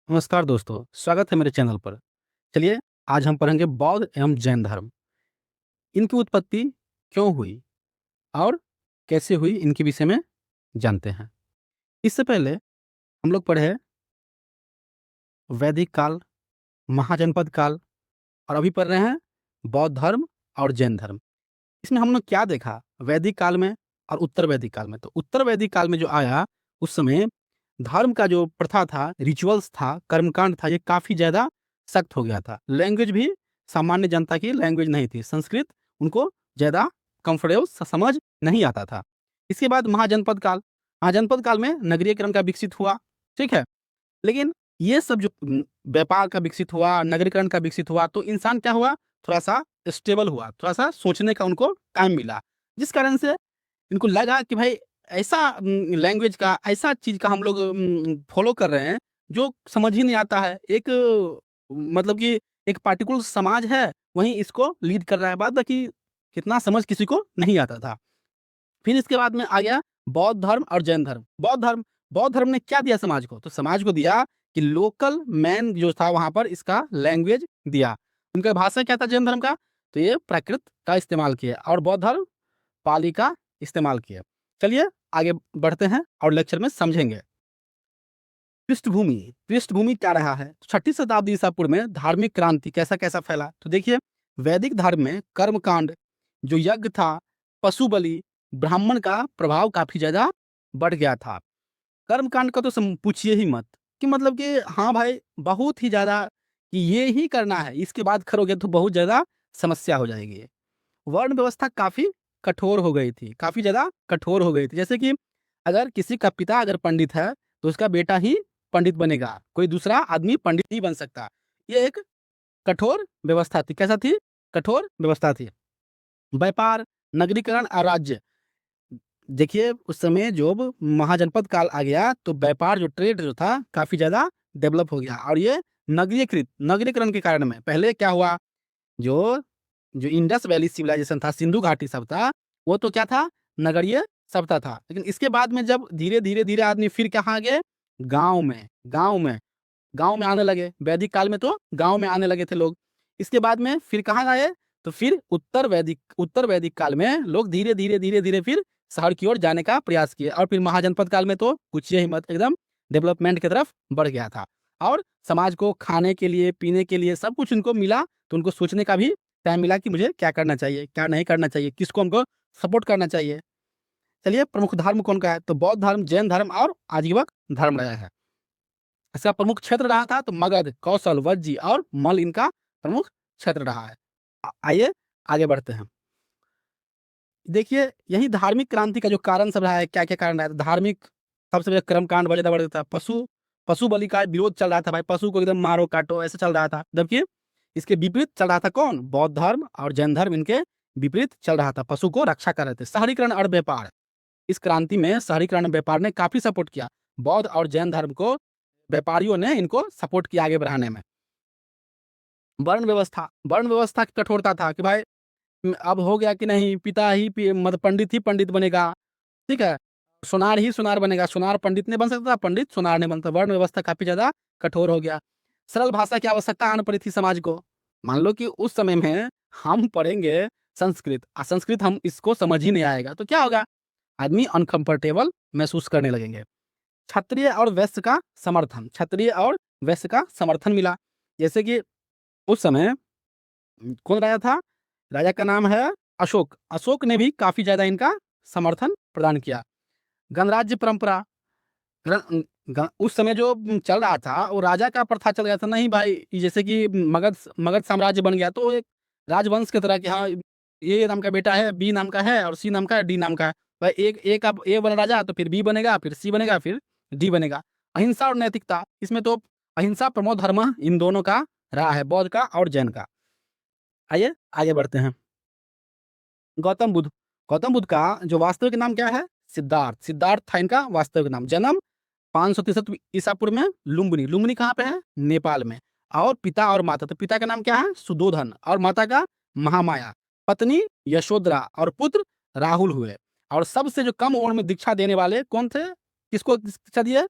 नमस्कार दोस्तों, स्वागत है मेरे चैनल पर। चलिए, आज हम पढ़ेंगे बौद्ध एवं जैन धर्म। इनकी उत्पत्ति क्यों हुई और कैसे हुई, इनके विषय में जानते हैं। इससे पहले हम लोग पढ़े वैदिक काल, महाजनपद काल और अभी पढ़ रहे हैं बौद्ध धर्म और जैन धर्म। इसमें हम लोग क्या देखा वैदिक काल में और उत्तर वैदिक काल में। तो उत्तर वैदिक काल में जो आया, उस समय धर्म का जो प्रथा था, रिचुअल्स था, कर्मकांड था, ये काफ़ी ज़्यादा सख्त हो गया था। लैंग्वेज भी सामान्य जनता की लैंग्वेज नहीं थी। संस्कृत उनको ज़्यादा कंफर्टेबल समझ नहीं आता था। इसके बाद महाजनपद काल, महाजनपद काल में नगरीकरण का विकसित हुआ, ठीक है? लेकिन ये सब जो व्यापार का विकसित हुआ, नगरीकरण का विकसित हुआ, तो इंसान क्या हुआ, थोड़ा-सा स्टेबल हुआ, थोड़ा-सा सोचने का उनको टाइम मिला। जिस कारण से इनको लगा कि भाई ऐसा लैंग्वेज का, ऐसा चीज़ का हम लोग फॉलो कर रहे हैं, जो समझ ही नहीं आता है। एक मतलब कि एक पार्टिकुलर समाज है, वहीं इसको लीड कर रहा है। बाद बाकी कितना समझ किसी को नहीं आता था। फिर इसके बाद में आ गया बौद्ध धर्म और जैन धर्म। बौद्ध धर्म ने क्या दिया समाज को? तो समाज को दिया कि लोकल मैन जो था वहाँ पर इसका लैंग्वेज दिया। उनका भाषा क्या था जैन धर्म का? तो ये प्राकृत का इस्तेमाल किया और बौद्ध धर्म पाली का इस्तेमाल किया। चलिए आगे बढ़ते हैं और लेक्चर में समझेंगे। पृष्ठभूमि क्या रहा है? छठी शताब्दी ईसा पूर्व में धार्मिक क्रांति कैसा-कैसा फैला? तो देखिए, वैदिक धर्म में कर्मकांड, जो यज्ञ था, पशु बलि, ब्राह्मण का प्रभाव काफ़ी ज़्यादा बढ़ गया था। कर्मकांड का तो पूछिए ही मत कि मतलब कि हाँ भाई, बहुत ही ज़्यादा कि ये ही करना है, इसके बाद करोगे तो बहुत ज़्यादा समस्या हो जाएगी। वर्ण व्यवस्था काफ़ी कठोर हो गई थी, काफ़ी ज़्यादा कठोर हो गई थी। जैसे कि अगर किसी का पिता अगर पंडित है, तो उसका बेटा ही पंडित बनेगा, कोई दूसरा आदमी पंडित नहीं बन सकता। ये एक कठोर व्यवस्था थी। कैसा थी? कठोर व्यवस्था थी। व्यापार, नगरीकरण और राज्य। देखिए, उस समय जब महाजनपद काल आ गया, तो व्यापार जो ट्रेड जो था, काफ़ी ज़्यादा डेवलप हो गया और ये नगरीकरण के कारण में पहले क्या हुआ, जो जो इंडस वैली सिविलाइजेशन था, सिंधु घाटी सभ्यता, वो तो क्या था? नगरीय सभ्यता था। लेकिन इसके बाद में जब धीरे-धीरे आदमी फिर कहाँ गए? गाँव में, गाँव में आने लगे। वैदिक काल में तो गाँव में आने लगे थे लोग। इसके बाद में फिर कहाँ आए? तो फिर उत्तर वैदिक काल में लोग धीरे-धीरे फिर शहर की ओर जाने का प्रयास किए और फिर महाजनपद काल में तो पूछिए ही मत, एकदम डेवलपमेंट की तरफ बढ़ गया था। और समाज को खाने के लिए, पीने के लिए सब कुछ उनको मिला, तो उनको सोचने का भी टाइम मिला कि मुझे क्या करना चाहिए, क्या नहीं करना चाहिए, किसको हमको सपोर्ट करना चाहिए। चलिए, प्रमुख धर्म कौन-सा है? तो बौद्ध धर्म, जैन धर्म और आजीवक धर्म रहा है। इसका प्रमुख क्षेत्र रहा था तो मगध, कौशल, वज्जी और मल इनका प्रमुख क्षेत्र रहा है। आइए आगे बढ़ते हैं। देखिए, यही धार्मिक क्रांति का जो कारण सब रहा है, क्या-क्या कारण रहा है? तो धार्मिक सबसे पहले कर्मकांड बहुत ज़्यादा बढ़ गया था। पशु बलि का विरोध चल रहा था भाई, पशु को एकदम मारो, काटो, ऐसा चल रहा था। जबकि इसके विपरीत चल रहा था कौन? बौद्ध धर्म और जैन धर्म इनके विपरीत चल रहा था, पशु को रक्षा कर रहे थे। शहरीकरण और व्यापार, इस क्रांति में शहरीकरण और व्यापार ने काफ़ी सपोर्ट किया। बौद्ध और जैन धर्म को व्यापारियों ने इनको सपोर्ट किया आगे बढ़ाने में। वर्ण व्यवस्था की कठोरता था कि भाई अब हो गया कि नहीं, पिता ही मतलब पंडित ही पंडित बनेगा, ठीक है? सुनार ही सुनार बनेगा, सुनार पंडित नहीं बन सकता, पंडित सुनार नहीं बनता। वर्ण व्यवस्था काफ़ी ज़्यादा कठोर हो गया। सरल भाषा की आवश्यकता आन पड़ी थी समाज को। मान लो कि उस समय में हम पढ़ेंगे संस्कृत, संस्कृत हम इसको समझ ही नहीं आएगा, तो क्या होगा? आदमी अनकम्फर्टेबल महसूस करने लगेंगे। क्षत्रिय और वैश्य का समर्थन मिला। जैसे कि उस समय कौन राजा था? राजा का नाम है अशोक। अशोक ने भी काफ़ी ज़्यादा इनका समर्थन प्रदान किया। गणराज्य परंपरा, गण ग उस समय जो चल रहा था, वो राजा का प्रथा चल गया था। नहीं भाई, जैसे कि मगध साम्राज्य बन गया, तो एक राजवंश की तरह कि हाँ, ए नाम का बेटा है, बी नाम का है और सी नाम का है, डी नाम का है। भाई एक ए का ए बना राजा, तो फिर बी बनेगा, फिर सी बनेगा, फिर डी बनेगा। अहिंसा और नैतिकता, इसमें तो अहिंसा प्रमो धर्म इन दोनों का रहा है, बौद्ध का और जैन का। आइए आगे बढ़ते हैं। गौतम बुद्ध, गौतम बुद्ध का जो वास्तविक नाम क्या है? सिद्धार्थ, सिद्धार्थ था इनका वास्तविक नाम। जन्म 563 ईसा पूर्व में लुम्बिनी, लुम्बिनी कहाँ पे है? नेपाल में। और पिता और माता, तो पिता का नाम क्या है? सुधोधन और माता का महामाया। पत्नी यशोधरा और पुत्र राहुल हुए। और सबसे जो कम उम्र में दीक्षा देने वाले कौन थे? किसको दीक्षा दिए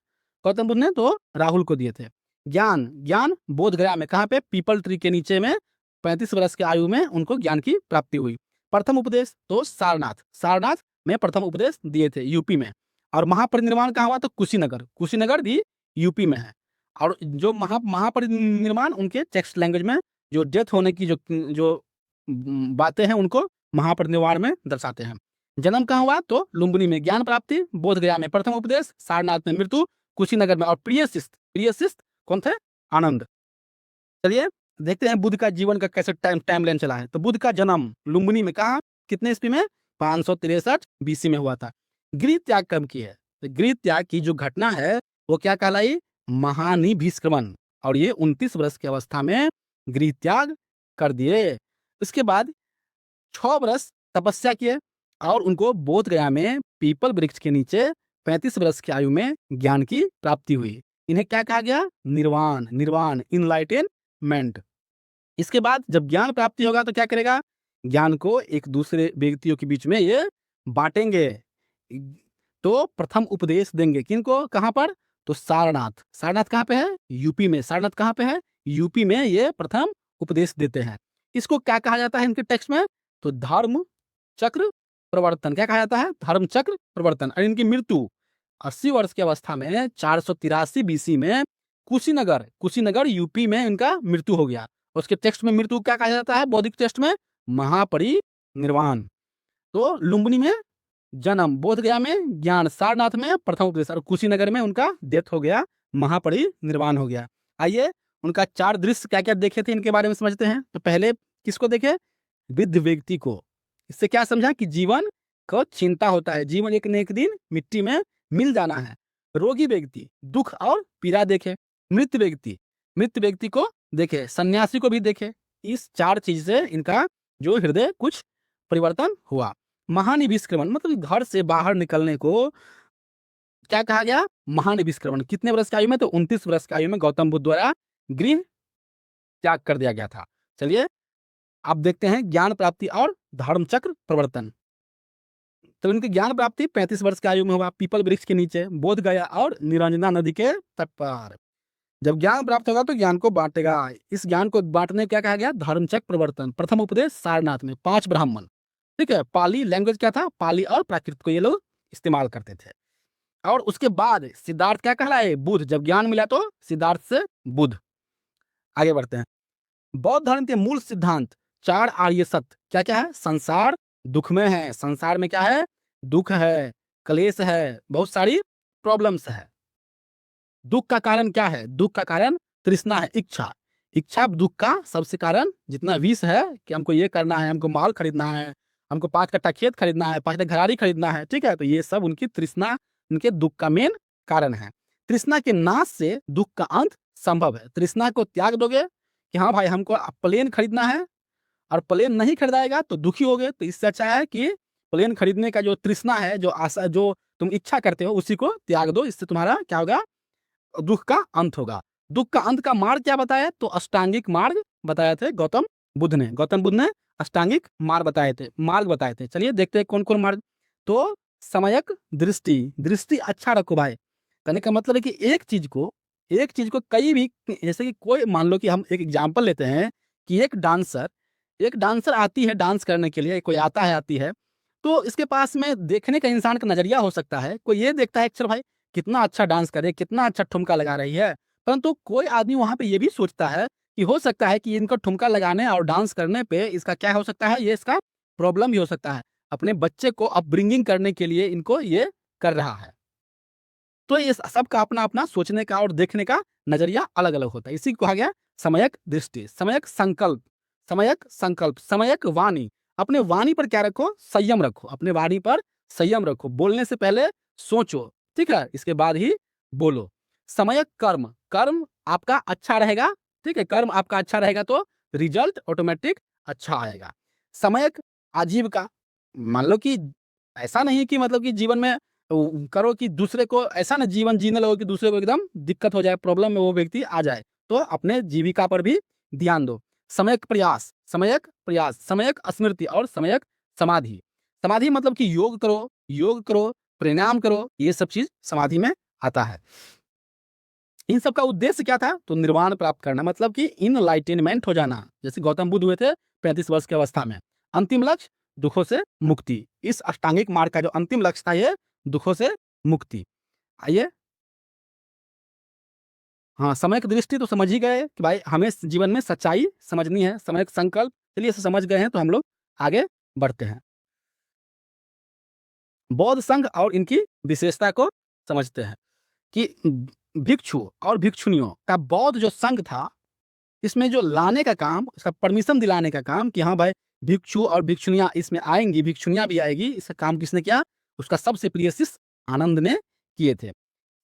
गौतम बुद्ध ने? तो राहुल को दिए थे। ज्ञान ज्ञान बोध गया में, कहाँ पे? पीपल ट्री के नीचे में 35 वर्ष की आयु में उनको ज्ञान की प्राप्ति हुई। प्रथम उपदेश तो सारनाथ, सारनाथ में प्रथम उपदेश दिए थे यूपी में। और महापरिनिर्वाण कहाँ हुआ? तो कुशीनगर, कुशीनगर भी यूपी में है। और जो महापरिनिर्वाण उनके टेक्स्ट लैंग्वेज में जो डेथ होने की जो जो बातें हैं उनको महापरिनिर्वाण में दर्शाते हैं। जन्म कहाँ हुआ? तो लुम्बिनी में ज्ञान प्राप्ति, बोध गया में प्रथम उपदेश, सारनाथ में मृत्यु, कुशीनगर में। और प्रिय शिष्य, प्रिय शिष्य कौन थे? आनंद। चलिए देखते हैं बुद्ध का जीवन का कैसे टाइमलाइन चला है। तो बुद्ध का जन्म लुम्बिनी में, कहाँ, कितने ईस्वी में? 563 बीसी में हुआ था। गृह त्याग कब की है? तो गृह त्याग की जो घटना है वो क्या कहलाई? महानिभिष्क्रमण। और ये 29 वर्ष की अवस्था में गृह त्याग कर दिए। उसके बाद 6 वर्ष तपस्या किए और उनको बोध गया में पीपल वृक्ष के नीचे 35 वर्ष की आयु में ज्ञान की प्राप्ति हुई। इन्हें क्या कहा गया? निर्वाण, निर्वाण, इनलाइटेनमेंट। इसके बाद जब ज्ञान प्राप्ति होगा तो क्या करेगा? ज्ञान को एक दूसरे व्यक्तियों के बीच में ये बांटेंगे। तो प्रथम उपदेश देंगे किनको? कहाँ पर? तो सारनाथ। सारनाथ कहाँ पे है? यूपी में। सारनाथ कहाँ पे है? यूपी में ये प्रथम उपदेश देते हैं। इसको क्या कहा जाता है इनके टेक्स्ट में? तो धर्म चक्र प्रवर्तन। क्या कहा जाता है? धर्म चक्र प्रवर्तन। और इनकी मृत्यु 80 वर्ष की अवस्था में 483 बीसी में कुशीनगर, कुशीनगर यूपी में इनका मृत्यु हो गया। उसके टेक्स्ट में मृत्यु क्या कहा जाता है? बौद्धिक टेक्स्ट में महापरिनिर्वाण। तो लुम्बिनी में जन्म, बोध गया में ज्ञान, सारनाथ में प्रथम उपदेश और कुशीनगर में उनका डेथ हो गया, महापरिनिर्वाण हो गया। आइए उनका 4 दृश्य क्या क्या देखे थे इनके बारे में समझते हैं। तो पहले किसको देखे? वृद्ध व्यक्ति को। इससे क्या समझा? कि जीवन को चिंता होता है, जीवन एक न एक दिन मिट्टी में मिल जाना है। रोगी व्यक्ति, दुख और पीड़ा देखे। मृत व्यक्ति, मृत व्यक्ति को देखे, सन्यासी को भी देखे। इस 4 चीज से इनका जो हृदय कुछ परिवर्तन हुआ। महानिभिष्क्रमण मतलब घर से बाहर निकलने को क्या कहा गया? महानिभिष्क्रमण। कितने वर्ष की आयु में? तो 29 वर्ष की आयु में गौतम बुद्ध द्वारा गृह त्याग कर दिया गया था। चलिए अब देखते हैं ज्ञान प्राप्ति और धर्म चक्र प्रवर्तन। तो इनकी ज्ञान प्राप्ति 35 वर्ष की आयु में हुआ, पीपल वृक्ष के नीचे, बोध गया और निरंजना नदी के तट पर। जब ज्ञान प्राप्त होगा तो ज्ञान को बांटेगा। इस ज्ञान को बांटने क्या कहा गया? धर्मचक्र प्रवर्तन। प्रथम उपदेश सारनाथ में 5 ब्राह्मण, ठीक है। पाली लैंग्वेज क्या था? पाली और प्राकृत को ये लोग इस्तेमाल करते थे। और उसके बाद सिद्धार्थ क्या कहलाए? बुद्ध। जब ज्ञान मिला तो सिद्धार्थ से बुद्ध। आगे बढ़ते हैं। बौद्ध धर्म के मूल सिद्धांत 4 आर्य सत्य क्या क्या है? संसार दुख में है, संसार में क्या है? दुख है, क्लेश है, बहुत सारी प्रॉब्लम्स है। दुख का कारण क्या है? दुख का कारण तृष्णा है, इच्छा। इच्छा दुख का सबसे कारण जितना विष है कि हमको ये करना है, हमको माल खरीदना है, हमको 5 कट्टा खेत खरीदना है, 5 घरारी खरीदना है, ठीक है। तो ये सब उनकी तृष्णा, उनके दुख का मेन कारण है। तृष्णा के नाश से दुख का अंत संभव है। तृष्णा को त्याग दोगे कि हाँ भाई हमको प्लेन खरीदना है और प्लेन नहीं खरीदाएगा तो दुखी हो गए। तो इससे अच्छा है कि प्लेन खरीदने का जो तृष्णा है, जो आशा, जो तुम इच्छा करते हो उसी को त्याग दो। इससे तुम्हारा क्या होगा? दुख का अंत होगा। दुख का अंत का मार्ग क्या बताया? तो अष्टांगिक मार्ग बताए थे गौतम बुद्ध ने। गौतम बुद्ध ने अष्टांगिक मार्ग बताए थे, मार्ग बताए थे। चलिए देखते हैं कौन कौन मार्ग। तो समयक दृष्टि, दृष्टि अच्छा रखो भाई। कहने का मतलब है कि एक चीज को कई भी, जैसे कि कोई मान लो कि हम एक एग्जाम्पल लेते हैं कि एक डांसर आती है डांस करने के लिए, कोई आता है आती है, तो इसके पास में देखने का इंसान का नजरिया हो सकता है। कोई ये देखता है चल भाई कितना अच्छा डांस करे, कितना अच्छा ठुमका लगा रही है। परंतु कोई आदमी वहां पे ये भी सोचता है कि हो सकता है कि इनको ठुमका लगाने और डांस करने पे इसका क्या हो सकता है? ये इसका प्रॉब्लम भी हो सकता है। अपने बच्चे को अपब्रिंगिंग करने के लिए इनको ये कर रहा है। तो ये सबका अपना अपना सोचने का और देखने का नजरिया अलग अलग होता है। इसी को कहा गया समयक दृष्टि, समयक संकल्प, समयक संकल्प, समयक वाणी। अपने वाणी पर क्या रखो? संयम रखो। अपने वाणी पर संयम रखो। बोलने से पहले सोचो, ठीक है, इसके बाद ही बोलो। समयक कर्म, कर्म आपका अच्छा रहेगा, ठीक है। कर्म आपका अच्छा रहेगा तो रिजल्ट ऑटोमेटिक अच्छा आएगा। समयक आजीविका, मान लो कि ऐसा नहीं कि मतलब कि जीवन में करो कि दूसरे को ऐसा ना जीवन जीने लगो कि दूसरे को एकदम दिक्कत हो जाए, प्रॉब्लम में वो व्यक्ति आ जाए। तो अपने जीविका पर भी ध्यान दो। समयक प्रयास, समयक प्रयास, समयक स्मृति और समयक समाधि। समाधि मतलब कि योग करो, प्राणायाम करो, ये सब चीज समाधि में आता है। इन सब का उद्देश्य क्या था? तो निर्वाण प्राप्त करना, मतलब कि इनलाइटेनमेंट हो जाना। जैसे गौतम बुद्ध हुए थे 35 वर्ष की अवस्था में। अंतिम लक्ष्य दुखों से मुक्ति। इस अष्टांगिक मार्ग का जो अंतिम लक्ष्य था, ये दुखों से मुक्ति। आइए, हाँ, समय की दृष्टि तो समझ ही गए कि भाई हमें जीवन में सच्चाई समझनी है, समय का संकल्प। चलिए, इसे समझ गए हैं तो हम लोग आगे बढ़ते हैं। बौद्ध संघ और इनकी विशेषता को समझते हैं कि भिक्षु और भिक्षुणियों का बौद्ध जो संघ था, इसमें जो लाने का काम, इसका परमिशन दिलाने का काम कि हाँ भाई, भिक्षु और भिक्षुणियाँ इसमें आएँगी, भिक्षुणियाँ भी आएगी, इसका काम किसने किया? उसका सबसे प्रिय शिष्य आनंद ने किए थे।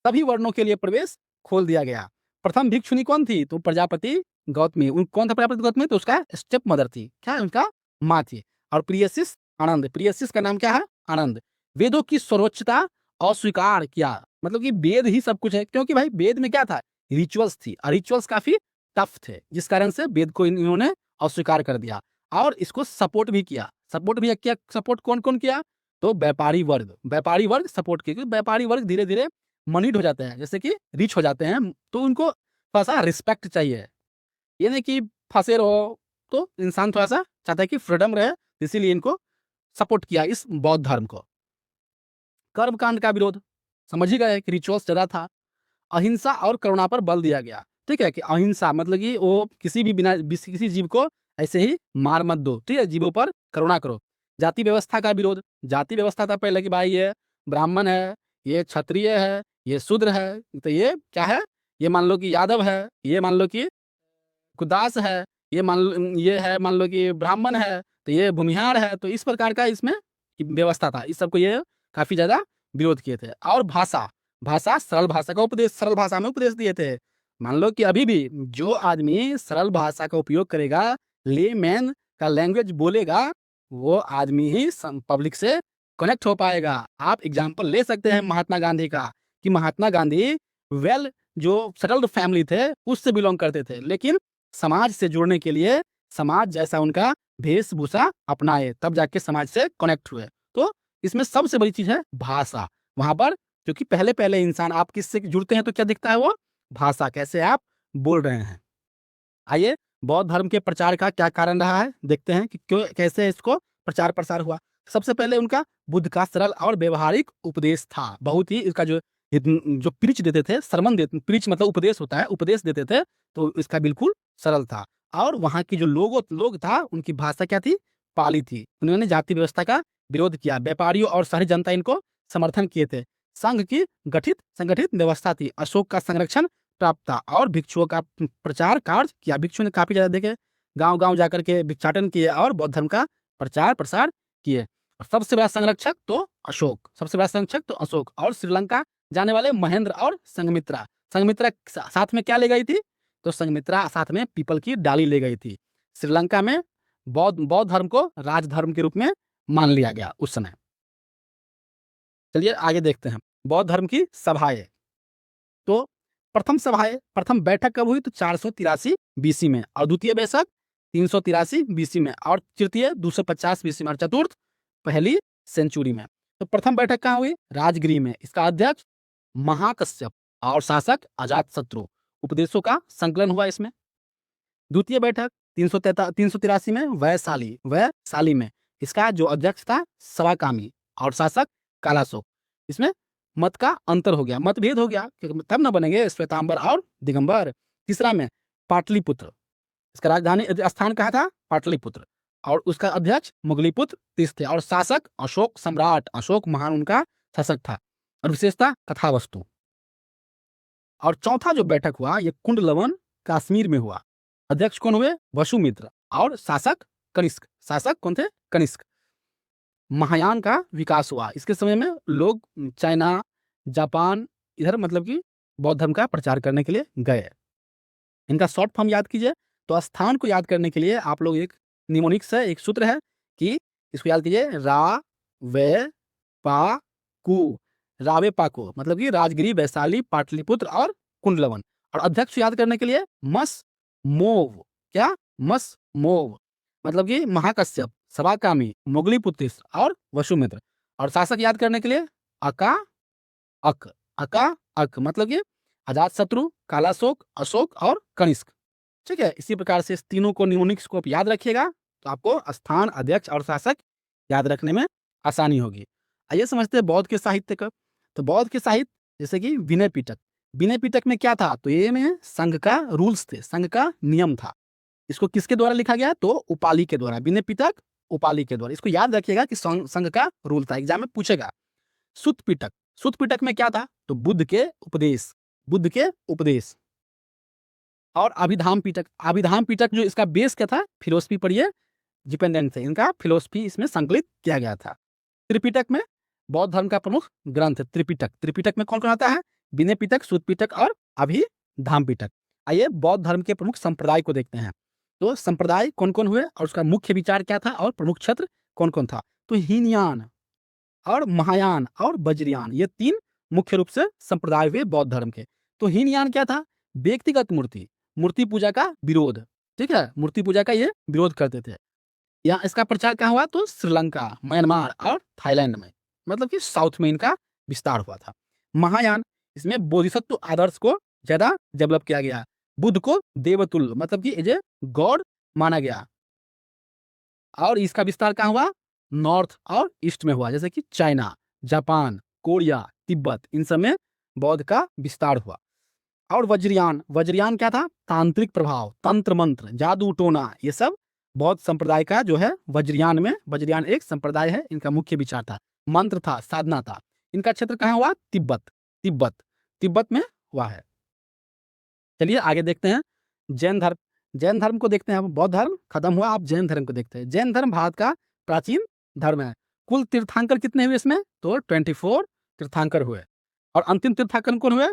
सभी वर्णों के लिए प्रवेश खोल दिया गया। प्रथम भिक्षुणी कौन थी? तो प्रजापति गौतमी। कौन था प्रजापति गौतमी? तो उसका स्टेप मदर थी। क्या? उनका माँ थी। और प्रिय शिष्य आनंद। प्रिय शिष्य का नाम क्या है? आनंद। वेदों की सर्वोच्चता अस्वीकार किया, मतलब कि वेद ही सब कुछ है, क्योंकि भाई वेद में क्या था? रिचुअल्स थी, और रिचुअल्स काफी टफ थे, जिस कारण से वेद को इन्होंने अस्वीकार कर दिया और इसको सपोर्ट भी किया। सपोर्ट भी किया। सपोर्ट कौन कौन किया? तो व्यापारी वर्ग सपोर्ट किया, क्योंकि व्यापारी वर्ग धीरे धीरे मनीड हो जाते हैं, जैसे कि रिच हो जाते हैं, तो उनको थोड़ा-सा रिस्पेक्ट चाहिए। ये नहीं कि फँसे रहो, तो इंसान थोड़ा-सा चाहता है कि फ्रीडम रहे, इसीलिए इनको सपोर्ट किया, इस बौद्ध धर्म को। कर्मकांड का विरोध, समझ ही गए कि रिचुअल्स ज़्यादा था। अहिंसा और करुणा पर बल दिया गया। ठीक है? कि अहिंसा मतलब कि वो किसी भी किसी जीव को ऐसे ही मार मत दो, ठीक है? जीवों पर करुणा करो। जाति व्यवस्था का विरोध, जाति व्यवस्था था पहले कि भाई ये ब्राह्मण है, ये क्षत्रिय है, ये शूद्र है, तो ये क्या है? ये मान लो कि यादव है, ये मान लो कि कुदास है, ये है मान लो कि ब्राह्मण है, तो ये भूमिहार है, तो इस प्रकार का इसमें व्यवस्था था। इस सबको ये काफ़ी ज़्यादा विरोध किए थे। और भाषा, भाषा सरल भाषा का उपदेश, सरल भाषा में उपदेश दिए थे। मान लो कि अभी भी जो आदमी सरल भाषा का उपयोग करेगा, लेमैन का लैंग्वेज बोलेगा, वो आदमी ही पब्लिक से कनेक्ट हो पाएगा। आप एग्जाम्पल ले सकते हैं महात्मा गांधी का, कि महात्मा गांधी वेल जो सेटल्ड फैमिली थे, उससे बिलोंग करते थे, लेकिन समाज से जुड़ने के लिए समाज जैसा उनका वेशभूषा अपनाए, तब जाके समाज से कनेक्ट हुए। तो इसमें सबसे बड़ी चीज़ है भाषा। वहाँ पर क्योंकि पहले-पहले इंसान आप किससे जुड़ते हैं तो क्या दिखता है वो? भाषा, कैसे आप बोल रहे हैं। आइए, बौद्ध धर्म के प्रचार का क्या कारण रहा है, देखते हैं कि क्यों कैसे इसको प्रचार-प्रसार हुआ। सबसे पहले उनका बुद्ध का सरल और व्यावहारिक उपदेश था। बहुत ही इसका जो प्रीच देते थे, सरमन देते, प्रीच मतलब उपदेश होता है, उपदेश देते थे, तो इसका बिल्कुल सरल था। और वहाँ की जो लोग था, उनकी भाषा क्या थी? पाली थी। उन्होंने जाति व्यवस्था का विरोध किया। व्यापारियों और शहरी जनता इनको समर्थन किए थे। संघ की संगठित व्यवस्था थी। अशोक का संरक्षण प्राप्त था और भिक्षुओं का प्रचार कार्य किया। भिक्षुओं ने काफ़ी ज़्यादा देखे, गाँव-गाँव जाकर के भिक्षाटन किए और बौद्ध धर्म का प्रचार-प्रसार किए। और सबसे बड़ा संरक्षक तो अशोक, सबसे बड़ा संरक्षक तो अशोक, और श्रीलंका जाने वाले महेंद्र और संघमित्रा। संघमित्रा साथ में क्या ले गई थी? तो संघमित्रा साथ में पीपल की डाली ले गई थी। श्रीलंका में बौद्ध धर्म को राजधर्म के रूप में मान लिया गया उस समय। चलिए आगे देखते हैं। बौद्ध धर्म की सभाएँ। तो प्रथम बैठक कब हुई? तो 483 बीसी में, और द्वितीय बैठक 383 बीसी में, और तृतीय 250 बीसी में, और चतुर्थ पहली सेंचुरी में। तो प्रथम बैठक कहाँ हुई? राजगृह में। इसका अध्यक्ष महाकश्यप और शासक अजातशत्रु। उपदेशों का संकलन हुआ इसमें। द्वितीय बैठक 383 में वैशाली में। इसका जो अध्यक्ष था सवाकामी और शासक कालाशोक। इसमें मत का अंतर हो गया, मतभेद हो गया, क्योंकि तब ना बनेंगे श्वेतांबर और दिगंबर। तीसरा में पाटलिपुत्र, इसका राजधानी स्थान कहाँ था? पाटलिपुत्र, और उसका अध्यक्ष मुगलीपुत्र तीस थे, और शासक अशोक सम्राट, अशोक महान उनका शासक था, और विशेषता कथावस्तु। और चौथा जो बैठक हुआ ये कुंडलवन कश्मीर में हुआ। अध्यक्ष कौन हुए? वसुमित्र, और शासक कनिष्क। शासक कौन थे? कनिष्क। महायान का विकास हुआ। इसके समय में लोग चाइना, जापान इधर मतलब कि बौद्ध धर्म का प्रचार करने के लिए गए। इनका शॉर्ट फॉर्म याद कीजिए। तो स्थान को याद करने के लिए आप लोग एक निमोनिक्स है, एक सूत्र है कि इसको याद कीजिए, रा वे पा कु, रावे पाको, मतलब कि राजगिरी, वैशाली, पाटलिपुत्र और कुंडलवन। और अध्यक्ष याद करने के लिए मस मोव, क्या? मस मोव, मतलब कि महाकश्यप, सवाकामी, मुगलीपुत्र और वसुमित्र। और शासक याद करने के लिए अका अक, अका अक, मतलब कि अजातशत्रु, कालाशोक, अशोक और कनिष्क। ठीक है, इसी प्रकार से इस तीनों को न्यूनिक्स को आप याद रखिएगा तो आपको स्थान, अध्यक्ष और शासक याद रखने में आसानी होगी। आइए समझते हैं बौद्ध के साहित्य का। तो बौद्ध के साहित्य जैसे कि विनय पिटक। विनय पिटक में क्या था? तो ये में संघ का रूल्स थे, संघ का नियम था। इसको किसके द्वारा लिखा गया? तो उपाली के द्वारा। विनय पिटक उपाली के द्वारा। इसको याद रखिएगा कि संघ का रूल था, एग्जाम में पूछेगा। सुत पिटक, सुत पिटक में क्या था? तो बुद्ध के उपदेश, बुद्ध के उपदेश। और अभिधाम पिटक, अभिधाम पिटक जो इसका बेस क्या था? फिलोसफी पर ये डिपेंडेंट थे, इनका फिलोसफी इसमें संकलित किया गया था। त्रिपिटक में बौद्ध धर्म का प्रमुख ग्रंथ है त्रिपिटक। त्रिपिटक में कौन कौन आता है? विनय पिटक, सुत पिटक और अभिधाम पिटक। आइए बौद्ध धर्म के प्रमुख संप्रदाय को देखते हैं। तो संप्रदाय कौन कौन हुए और उसका मुख्य विचार क्या था और प्रमुख क्षेत्र कौन कौन था? तो हीनयान और महायान और वज्रयान, ये तीन मुख्य रूप से संप्रदाय हुए बौद्ध धर्म के। तो हीनयान क्या था? व्यक्तिगत मूर्ति, मूर्ति पूजा का विरोध। ठीक है, मूर्ति पूजा का ये विरोध करते थे। यहाँ इसका प्रचार कहाँ हुआ? तो श्रीलंका, म्यांमार और थाईलैंड में, मतलब कि साउथ में इनका विस्तार हुआ था। महायान, इसमें बोधिसत्व आदर्श को ज्यादा डेवलप किया गया। बुद्ध को देवतुल्य, मतलब कि एज ए गॉड माना गया। और इसका विस्तार कहाँ हुआ? नॉर्थ और ईस्ट में हुआ, जैसे कि चाइना, जापान, कोरिया, तिब्बत, इन सब में बौद्ध का विस्तार हुआ। और वज्रयान, वज्रयान क्या था? तांत्रिक प्रभाव, तंत्र मंत्र, जादू टोना, ये सब बौद्ध संप्रदाय का जो है वज्रयान में। वज्रयान एक संप्रदाय है, इनका मुख्य विचार था, मंत्र था, साधना था। इनका क्षेत्र कहाँ हुआ? तिब्बत, तिब्बत, तिब्बत में हुआ है। चलिए आगे देखते हैं जैन धर्म। जैन धर्म को देखते हैं। अब बौद्ध धर्म खत्म हुआ, आप जैन धर्म को देखते हैं। जैन धर्म भारत का प्राचीन धर्म है। कुल तीर्थंकर कितने हुए इसमें? तो 24 तीर्थंकर हुए। और अंतिम तीर्थंकर कौन हुए?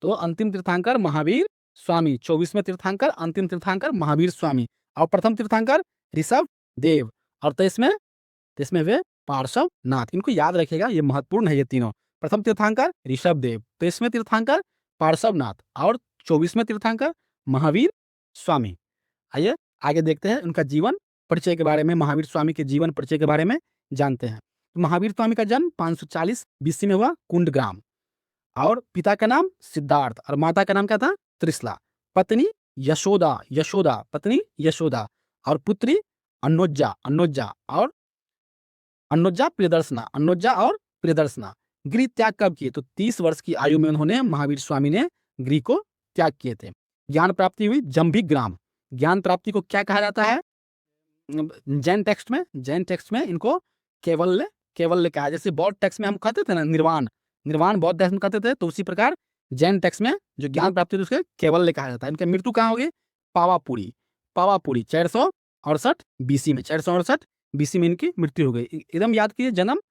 तो अंतिम तीर्थंकर महावीर स्वामी, 24वें तीर्थंकर, अंतिम तीर्थंकर महावीर स्वामी। और प्रथम तीर्थंकर ऋषभ देव। और 23वें वे पार्श्व नाथ। इनको याद रखिएगा, ये महत्वपूर्ण है ये तीनों। प्रथम तीर्थंकर ऋषभ देव, 23वें तीर्थंकर पार्श्व नाथ और 24वें तीर्थंकर महावीर स्वामी। आइए आगे देखते हैं उनका जीवन परिचय के बारे में। महावीर स्वामी के जीवन परिचय के बारे में जानते हैं। तो महावीर स्वामी का जन्म 540 बीसी में हुआ, कुंडग्राम। और पिता का नाम सिद्धार्थ और माता का नाम क्या था? त्रिशला। पत्नी यशोदा, यशोदा पत्नी यशोदा। और पुत्री अन्नोज्जा, अन्नोज्जा और अन्नोज्जा प्रियदर्शना, अन्नोज्जा और प्रियदर्शना। गृह त्याग कब किए? तो 30 वर्ष की आयु में उन्होंने, महावीर स्वामी ने गृह को त्याग किए थे। ज्ञान प्राप्ति हुई जंभिक ग्राम। ज्ञान प्राप्ति को क्या कहा जाता है जैन टेक्स्ट में? जैन टेक्स्ट में इनको केवल्य, केवल्य कहा। जैसे बौद्ध टेक्स्ट में हम कहते थे ना निर्वाण, निर्वाण बौद्ध टेक्स्ट में कहते थे, तो उसी प्रकार जैन टेक्स्ट में जो ज्ञान प्राप्ति उसके केवल्य कहा जाता है। इनकी मृत्यु कहाँ होगी? पावापुरी, पावापुरी 468 बीसी में, 468 बीसी में इनकी मृत्यु हो गई। एकदम याद कीजिए, जन्म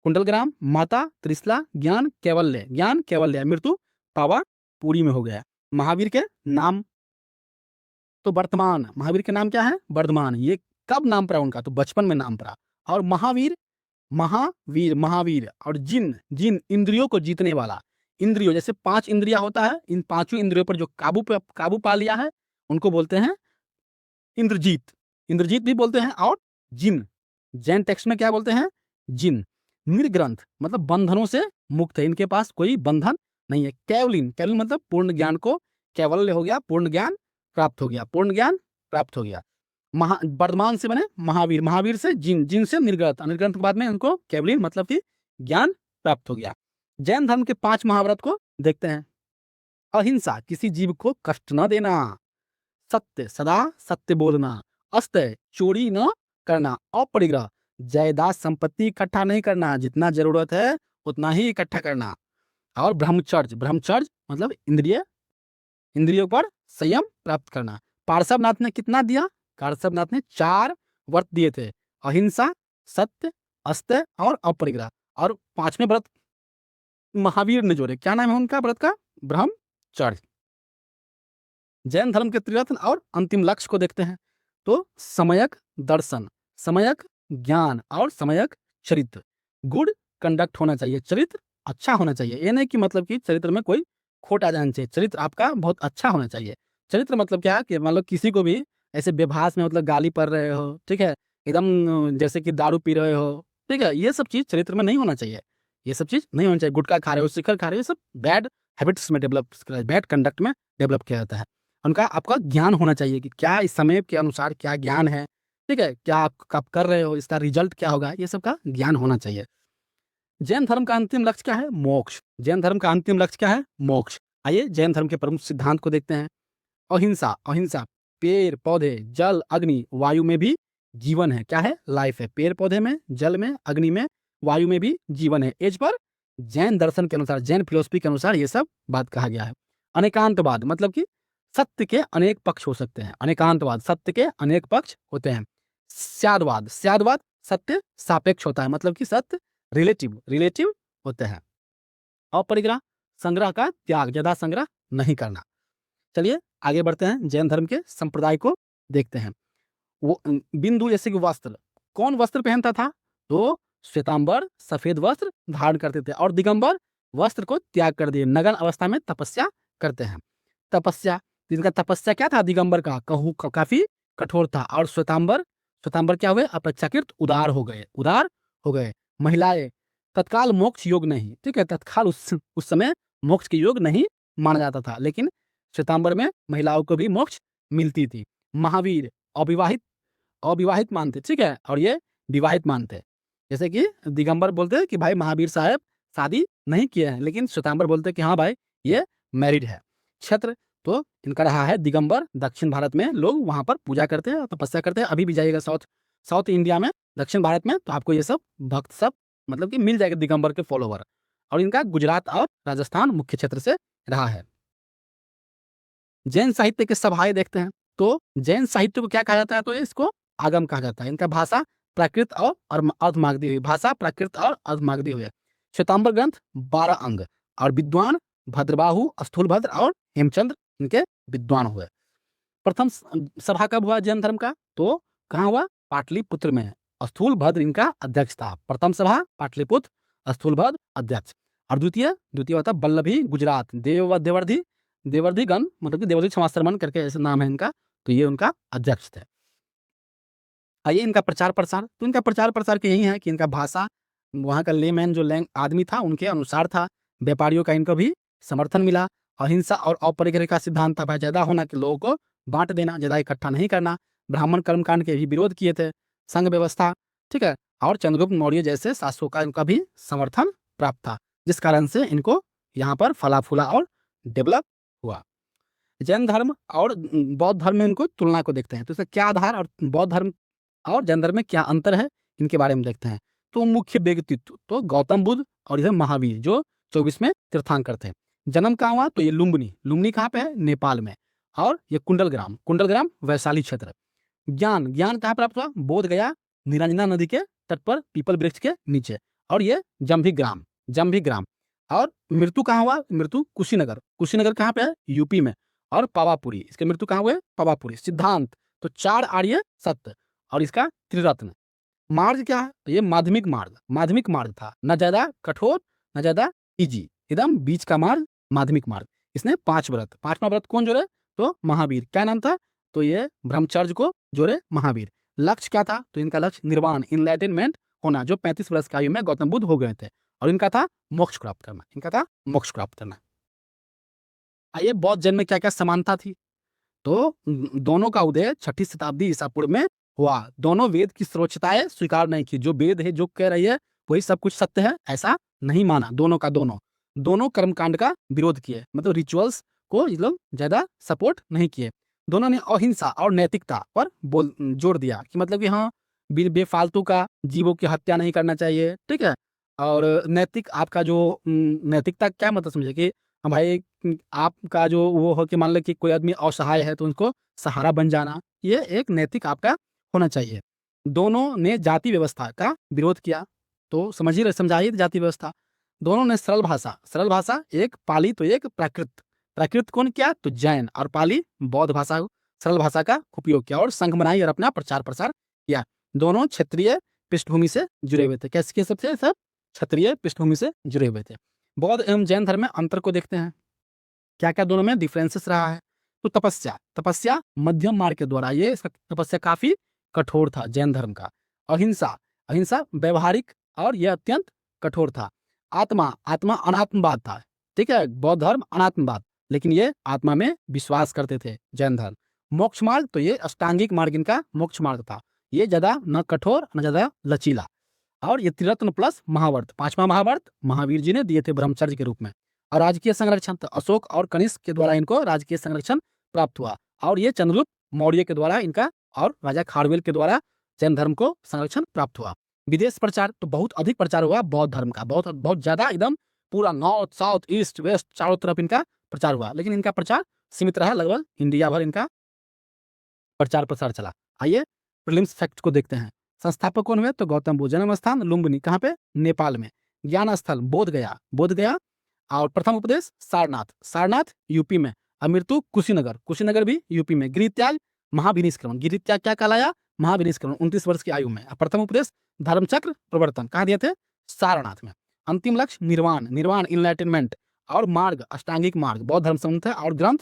कुंडलग्राम, माता त्रिशला, ज्ञान कैवल्य, ज्ञान कैवल्य, मृत्यु पावापुरी में हो गया। महावीर के नाम तो वर्तमान, महावीर के नाम क्या है? वर्धमान। ये कब नाम पड़ा उनका? तो बचपन में नाम पड़ा। और महावीर, महावीर, महावीर और जिन, जिन इंद्रियों को जीतने वाला। इंद्रियों जैसे 5 इंद्रियां होता है, इन 5 इंद्रियों पर जो काबू पा लिया है उनको बोलते हैं इंद्रजीत, इंद्रजीत भी बोलते हैं। और जिन, जैन टेक्स्ट में क्या बोलते हैं? जिन। निर्ग्रंथ मतलब बंधनों से मुक्त है, इनके पास कोई बंधन नहीं है। कैवलिन, कैवलिन मतलब पूर्ण ज्ञान को कैवल्य हो गया, पूर्ण ज्ञान प्राप्त हो गया, पूर्ण ज्ञान प्राप्त हो गया। वर्धमान से बने महावीर, महावीर से जिन, जिन से निर्ग्रंथ, निर्ग्रंथ के बाद में उनको कैवलिन मतलब कि ज्ञान प्राप्त हो गया। जैन धर्म के 5 महाव्रत को देखते हैं। अहिंसा, किसी जीव को कष्ट न देना। सत्य, सदा सत्य बोलना। अस्त्य, चोरी न करना। अपरिग्रह, जायदाद संपत्ति इकट्ठा नहीं करना, जितना जरूरत है उतना ही इकट्ठा करना। और ब्रह्मचर्य, ब्रह्मचर्य मतलब इंद्रियों पर संयम प्राप्त करना। पार्श्वनाथ ने कितना दिया? पार्श्वनाथ ने 4 व्रत दिए थे, अहिंसा, सत्य, अस्त्य और अपरिग्रह। और 5वें व्रत महावीर ने जोड़े। क्या नाम है उनका व्रत का? ब्रह्मचर्य। जैन धर्म के त्रिरत्न और अंतिम लक्ष्य को देखते हैं। तो सम्यक दर्शन, सम्यक ज्ञान और सम्यक चरित्र। गुड कंडक्ट होना चाहिए, चरित्र अच्छा होना चाहिए। ये नहीं कि मतलब कि चरित्र में कोई खोट आ जाना चाहिए, चरित्र आपका बहुत अच्छा होना चाहिए। चरित्र मतलब क्या है कि मान लो किसी को भी ऐसे बेभास में मतलब गाली पड़ रहे हो, ठीक है, एकदम जैसे कि दारू पी रहे हो, ठीक है, ये सब चीज चरित्र में नहीं होना चाहिए। ये सब चीज नहीं होना चाहिए। गुटखा खा रहे हो, शिखर खा रहे हो, ये सब बैड हैबिट्स में डेवलप, बैड कंडक्ट में डेवलप किया जाता है। उनका आपका ज्ञान होना चाहिए कि क्या इस समय के अनुसार क्या ज्ञान है, ठीक है? क्या आप कर रहे हो, इसका रिजल्ट क्या होगा, ये सब का ज्ञान होना चाहिए। जैन धर्म का अंतिम लक्ष्य क्या है? मोक्ष। जैन धर्म का अंतिम लक्ष्य क्या है? मोक्ष। आइए जैन धर्म के प्रमुख सिद्धांत को देखते हैं। अहिंसा, अहिंसा, पेड़, पौधे, जल, अग्नि, वायु में भी जीवन है। क्या है? लाइफ है। पेड़ पौधे में, जल में, अग्नि में, वायु में भी जीवन है। एज पर जैन दर्शन के अनुसार, जैन फिलोसफी के अनुसार ये सब बात कहा गया है। अनेकांतवाद मतलब कि सत्य के अनेक पक्ष हो सकते हैं। अनेकांतवाद, सत्य के अनेक पक्ष होते हैं। स्यादवाद, स्यादवाद सत्य सापेक्ष होता है, मतलब कि सत्य रिलेटिव रिलेटिव होते हैं। अपरिग्रह, संग्रह का त्याग, ज्यादा संग्रह नहीं करना। चलिए आगे बढ़ते हैं, जैन धर्म के संप्रदाय को देखते हैं। वो बिंदु जैसे कि वस्त्र, कौन वस्त्र पहनता था? तो श्वेतांबर सफेद वस्त्र धारण करते थे और दिगंबर वस्त्र को त्याग कर दिए, नग्न अवस्था में तपस्या करते हैं। तपस्या, जिनका तपस्या क्या था? दिगंबर का काफी कठोर था, और श्वेतांबर, श्वेतांबर क्या हुए? अपेक्षाकृत उदार हो गए, उदार हो गए। महिलाएं, तत्काल मोक्ष योग नहीं, ठीक है? तत्काल उस समय मोक्ष के योग नहीं माना जाता था, लेकिन श्वेतांबर में महिलाओं को भी मोक्ष मिलती थी। महावीर, अविवाहित, अविवाहित मानते, ठीक है? और ये विवाहित मानते। जैसे कि दिगंबर बोलते हैं कि भाई महावीर साहब शादी नहीं किए हैं, लेकिन श्वेतांबर बोलते हैं कि हाँ भाई ये मैरिड है। क्षेत्र, तो इनका रहा है दिगंबर। दक्षिण भारत में लोग वहां पर पूजा करते हैं, तपस्या करते हैं। अभी भी जाइएगा साउथ इंडिया में, दक्षिण भारत में, तो आपको ये सब भक्त सब मतलब कि मिल जाएगा, दिगंबर के फॉलोवर। और इनका गुजरात और राजस्थान मुख्य क्षेत्र से रहा है। जैन साहित्य के सभाएं देखते हैं, तो जैन साहित्य को क्या कहा जाता है? तो इसको आगम कहा जाता है। इनका भाषा प्राकृत और अर्धमागधी हुई, भाषा प्राकृत और अर्धमागधी हुई। श्वेतांबर ग्रंथ 12 अंग, और विद्वान भद्रबाहु, स्थूलभद्र और हेमचंद्र इनके विद्वान हुए। प्रथम सभा कब हुआ जैन धर्म का? तो कहाँ हुआ? पाटलिपुत्र में। स्थूलभद्र इनका अध्यक्ष था। प्रथम सभा पाटलिपुत्र, स्थूलभद्र अध्यक्ष। और द्वितीय द्वितीय होता बल्लभी, गुजरात। देवर्धि, देवर्धिगण मतलब कि देवर्धि समाश्रमण करके ऐसे नाम है इनका, तो ये उनका अध्यक्ष थे। आइए इनका प्रचार प्रसार, तो इनका प्रचार प्रसार के यही है कि इनका भाषा वहाँ का लेमैन जो आदमी था उनके अनुसार था। व्यापारियों का इनको भी समर्थन मिला। अहिंसा और अपरिग्रह का सिद्धांत था, ज्यादा होना कि लोगों को बांट देना, ज्यादा इकट्ठा नहीं करना। ब्राह्मण कर्मकांड के भी विरोध किए थे। संघ व्यवस्था, ठीक है? और चंद्रगुप्त मौर्य जैसे शासकों का इनका भी समर्थन प्राप्त था, जिस कारण से इनको यहाँ पर फला फूला और डेवलप हुआ। जैन धर्म और बौद्ध धर्म में इनको तुलना को देखते हैं, तो इसका क्या आधार, और बौद्ध धर्म और जैन धर्म में क्या अंतर है, इनके बारे में देखते हैं। तो मुख्य व्यक्तित्व, तो गौतम बुद्ध और इधर महावीर जो 24वें तीर्थंकर थे। जन्म कहाँ हुआ? तो ये लुम्बिनी, लुम्बिनी कहाँ पे है? नेपाल में। और ये कुंडलग्राम, कुंडलग्राम वैशाली क्षेत्र। ज्ञान, ज्ञान कहाँ प्राप्त हुआ? बोध गया, निरंजना नदी के तट पर पीपल वृक्ष के नीचे। और ये जम्भिग्राम, जम्भिग्राम। और मृत्यु कहाँ हुआ? मृत्यु कुशीनगर, कुशीनगर कहाँ पे है? यूपी में। और पावापुरी, इसके मृत्यु कहाँ हुए? पावापुरी। सिद्धांत, तो 4 आर्य सत्य, और इसका त्रिरत्न। मार्ग क्या है? तो ये माध्यमिक मार्ग, माध्यमिक मार्ग था, न ज्यादा कठोर न ज्यादा इजी, एकदम बीच का मार्ग, माध्यमिक मार्ग। इसने 5 व्रत, 5वां व्रत कौन जोड़े? तो महावीर। क्या नाम था? तो ये ब्रह्मचर्य को जोड़े महावीर। लक्ष्य क्या था? तो इनका लक्ष्य निर्वाण, इनलाइटनमेंट होना, जो 35 वर्ष की आयु में गौतम बुद्ध हो गए थे। और इनका था मोक्ष प्राप्त करना, इनका था मोक्ष प्राप्त करना। आइए बौद्ध जैन में क्या क्या समानता थी? तो दोनों का उदय 6ठी शताब्दी ईसा पूर्व में हुआ। दोनों वेद की सर्वोच्चताएं स्वीकार नहीं की। जो वेद है जो कह रही है वही सब कुछ सत्य है, ऐसा नहीं माना। दोनों का दोनों कर्मकांड का विरोध किए, मतलब रिचुअल्स को ये लोग ज्यादा सपोर्ट नहीं किए। दोनों ने अहिंसा और नैतिकता पर जोर दिया कि मतलब कि हाँ, बेफालतू का जीवों की हत्या नहीं करना चाहिए, ठीक है? और नैतिक आपका जो नैतिकता क्या मतलब समझे कि हाँ भाई, आपका जो वो हो कि मान लो कि कोई आदमी असहाय है तो उनको सहारा बन जाना, ये एक नैतिक आपका होना चाहिए। दोनों ने जाति व्यवस्था का विरोध किया, तो समझिए, समझाइए जाति व्यवस्था। दोनों ने सरल भाषा, एक पाली तो एक प्राकृत। प्राकृत कौन किया? तो जैन, और पाली बौद्ध भाषा, सरल भाषा का उपयोग किया और संघ बनाई और अपना प्रचार प्रसार किया। दोनों क्षेत्रीय पृष्ठभूमि से जुड़े हुए थे। कैसे के सबसे सब क्षत्रिय पृष्ठभूमि से जुड़े हुए थे। बौद्ध एवं जैन धर्म में अंतर को देखते हैं, क्या क्या दोनों में डिफरेंसेस रहा है। तो तपस्या, तपस्या मध्यम मार्ग के द्वारा, ये इसका तपस्या काफी कठोर था जैन धर्म का। अहिंसा, अहिंसा व्यवहारिक और यह अत्यंत कठोर था। आत्मा, आत्मा अनात्मवाद था, ठीक है। बौद्ध धर्म अनात्मवाद, लेकिन ये आत्मा में विश्वास करते थे। जैन धर्म मोक्ष मार्ग, तो ये अष्टांगिक मार्ग इनका मोक्ष मार्ग था। ये ज्यादा न कठोर न ज्यादा लचीला। और ये त्रिरत्न प्लस महावर्त, 5वां महावर्त महावीर जी ने दिए थे ब्रह्मचर्य के रूप में। और राजकीय संरक्षण, तो अशोक और कनिष्क के द्वारा इनको राजकीय संरक्षण प्राप्त हुआ। और ये चंद्रगुप्त मौर्य के द्वारा इनका और राजा खारवेल के द्वारा जैन धर्म को संरक्षण प्राप्त हुआ। विदेश प्रचार, तो बहुत अधिक प्रचार हुआ बौद्ध धर्म का, बहुत बहुत ज्यादा, एकदम पूरा नॉर्थ साउथ ईस्ट वेस्ट चारों तरफ इनका प्रचार हुआ। लेकिन इनका प्रचार सीमित रहा, लगभग इंडिया भर इनका प्रचार प्रसार चला। आइए प्रीलिम्स फैक्ट को देखते हैं। संस्थापक कौन हुए? तो गौतम बुद्ध। जन्म स्थान लुम्बिनी, कहाँ पे? नेपाल में। ज्ञान स्थल बोध गया, बोध गया। और प्रथम उपदेश सारनाथ, सारनाथ यूपी में। और मृत्यु कुशीनगर, कुशीनगर भी यूपी में। गृह त्याग महाविनिष्क्रमण, गृह त्याग क्या कहलाया? महाविनिष्क्रमण, 29 वर्ष की आयु में। प्रथम उपदेश धर्मचक्र प्रवर्तन, कहाँ दिए थे? सारनाथ में। अंतिम लक्ष्य निर्वाण, निर्वाण इनलाइटनमेंट। और मार्ग अष्टांगिक मार्ग, बौद्ध धर्म संबंध है। और ग्रंथ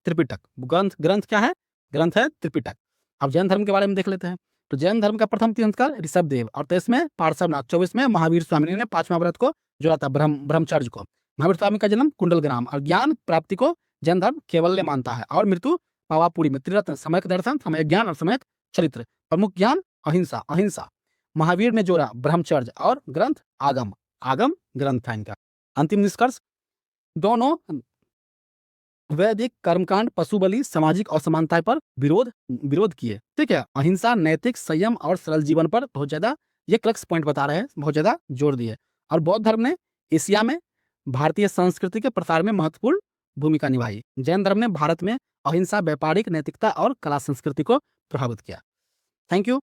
त्रिपिटक, ग्रंथ ग्रंथ क्या है? ग्रंथ है त्रिपिटक। अब जैन धर्म के बारे में देख लेते हैं। तो जैन धर्म का प्रथम तीर्थंकर ऋषभदेव, और 23 में पार्श्वनाथ, 24 में महावीर स्वामी ने 5वां व्रत को जोड़ा था, ब्रह्मचर्य को। महावीर स्वामी का जन्म कुंडलग्राम। और ज्ञान प्राप्ति को जैन धर्म केवल्य मानता है। और मृत्यु पावापुरी में। त्रिरत्न सम्यक दर्शन, सम्यक ज्ञान और सम्यक चरित्र। प्रमुख ज्ञान अहिंसा, अहिंसा। महावीर ने जोड़ा ब्रह्मचर्य। और ग्रंथ आगम, आगम ग्रंथ था इनका। अंतिम निष्कर्ष, दोनों वैदिक कर्मकांड पशु बलि सामाजिक असमानता पर विरोध किए। ठीक है। अहिंसा, नैतिक संयम और सरल जीवन पर बहुत ज्यादा ये क्लक्स पॉइंट बता रहे हैं, बहुत ज्यादा जोर दिए। और बौद्ध धर्म ने एशिया में भारतीय संस्कृति के प्रसार में महत्वपूर्ण भूमिका निभाई। जैन धर्म ने भारत में अहिंसा, व्यापारिक नैतिकता और कला संस्कृति को प्रभावित किया। थैंक यू,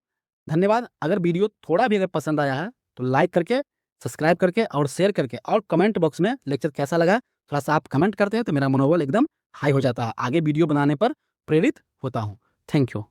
धन्यवाद। अगर वीडियो थोड़ा भी अगर पसंद आया है तो लाइक करके, सब्सक्राइब करके और शेयर करके, और कमेंट बॉक्स में लेक्चर कैसा लगा थोड़ा सा आप कमेंट करते हैं तो मेरा मनोबल एकदम हाई हो जाता है, आगे वीडियो बनाने पर प्रेरित होता हूँ। Thank you.